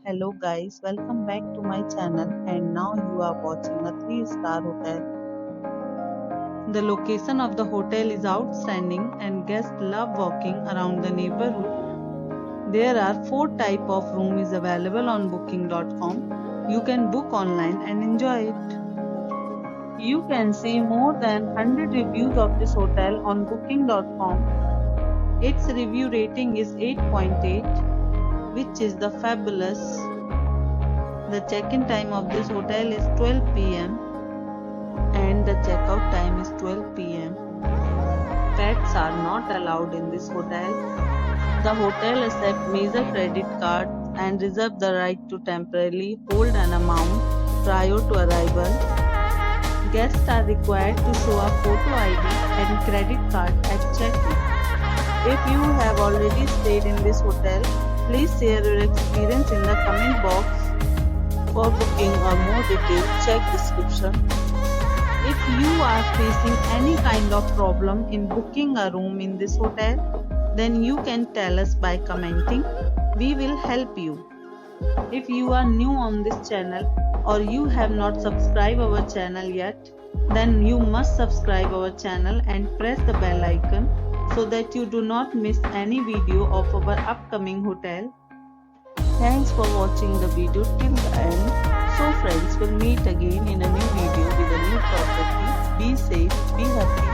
Hello guys, welcome back to my channel and now you are watching a 3-star hotel. The location of the hotel is outstanding and guests love walking around the neighborhood. There are 4 types of rooms available on booking.com. You can book online and enjoy it. You can see more than 100 reviews of this hotel on booking.com. Its review rating is 8.8. which is the fabulous. The check-in time of this hotel is 12 p.m. and the checkout time is 12 p.m. Pets are not allowed in this hotel. The hotel accepts major credit cards and reserves the right to temporarily hold an amount prior to arrival. Guests are required to show a photo ID and credit card at check-in. If you have already stayed in this hotel, please share your experience in the comment box. For booking or more details, check description. If you are facing any kind of problem in booking a room in this hotel, then you can tell us by commenting. We will help you. If you are new on this channel or you have not subscribed our channel yet, then you must subscribe our channel and press the bell icon so that you do not miss any video of our upcoming hotel. Thanks for watching the video till the end. So friends, will meet again in a new video with a new property. Be safe, be happy.